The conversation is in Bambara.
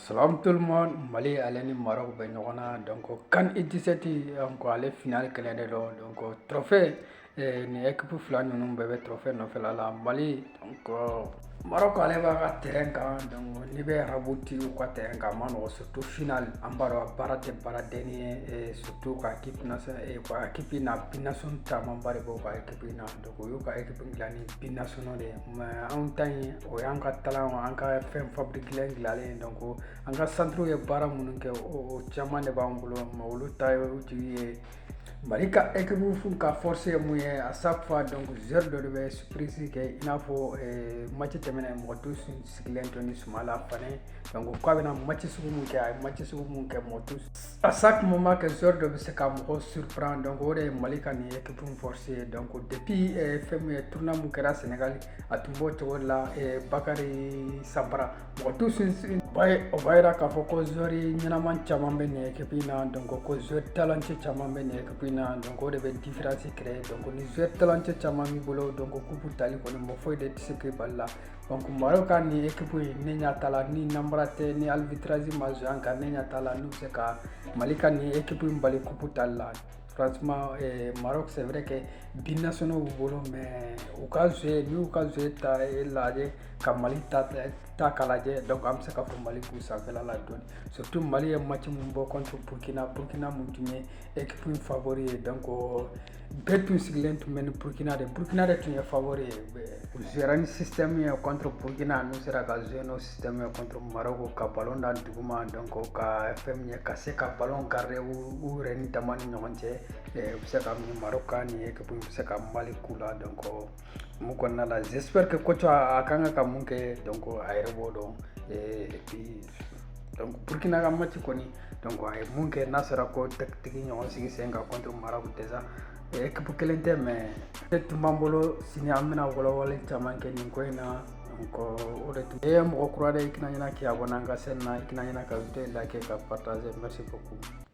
Salam tout le monde, Mali aleni Maroc be ɲɔgɔn na donc CAN U17 donc ale final kɛlen de don donc trophée ni équipe fila ninnu bɛɛ bɛ trophée nɔfɛla la Mali donc Maroc ale b'a ka terrain kan donc n'i bɛ arabu ti u ka terrain kan a ma nɔgɔn surtout final an b'a dɔn baara tɛ baaraden ye surtout ka équipe na binational camanba de b'o ka équipe na donc o y'u ka équipe dilan ni binational de ye mais anw ta in o y'an ka talent an ka fɛn fabriquer dilanlen donc an ka centre ye baara minnu kɛ o caman de b'an bolo mais olu ta y'o jigi ye Mali ka équipe ka force ye mun ye à chaque fois donc joueur dɔ de bɛ surprise kɛ i n'a fɔ match tɛmɛnen mɔgɔ tun sigilen to ni Sumala Fane donc k'a bɛna match sugu mun kɛ a ye match sugu mun kɛ mɔgɔ tun à chaque moment que joueur dɔ bɛ se ka mɔgɔ surprendre donc o de ye Mali ka nin équipe force ye donc depuis fɛn mun ye tournoi mun kɛra Sénégal a tun b'o cogo de la Bakari Sanbara mɔgɔ tun o b'a yira k'a fɔ ko joueur ɲɛnaman caman bɛ nin équipe in na donc ko joueur talentueux caman bɛ nin équipe in na donc o de bɛ différence créer donc ni joueur talentueux caman b'i bolo donc coupe tali kɔni mɔgɔ foyi de tɛ se k'i bali la donc Maroc ka nin équipe in ne ɲɛ t'a la ni namara tɛ ni arbitrage ma joué an kan ne ɲɛ t'a la n'u bɛ se ka Mali ka nin équipe in bali coupe tali la franchement Maroc c'est vrai que binational b'u bolo mais u ka joué n'u ka joué ta lajɛ ka Mali ta k'a lajɛ donc an bɛ se k'a fɔ Mali b'u sanfɛla la dɔɔni surtout Mali ye match mun bɔ contre Burkina mun tun ye équipe in favori ye donc bɛɛ tun sigilen tun bɛ ni Burkina de tun ye favori ye u jouera ni système ye contre Burkina n'u sera ka jouer n'o système ye contre Maroc ka ballon da duguma donc ka fɛn min ye ka se ka ballon garder u yɛrɛ ni dama ni ɲɔgɔn cɛ u bɛ se ka Maroc ka nin équipe in bɛ se ka Mali k'u la donc mun kɔnɔna la j'espère que coach a kan ka mun kɛ donc a yɛrɛ b'o dɔn et puis donc Burkina ka match kɔni donc a ye mun kɛ n'a sera ko tactique ɲɔgɔn sigi sen kan contre Maroc déjà équipe kelen tɛ mais tun b'an bolo sini an bɛna walawali caman kɛ nin ko in na donc o de tun ye mɔgɔ kura de i kana ɲinɛ k'i abonné an ka chaîne na i kana ɲinɛ ka vidéo liker ka partager merci beaucoup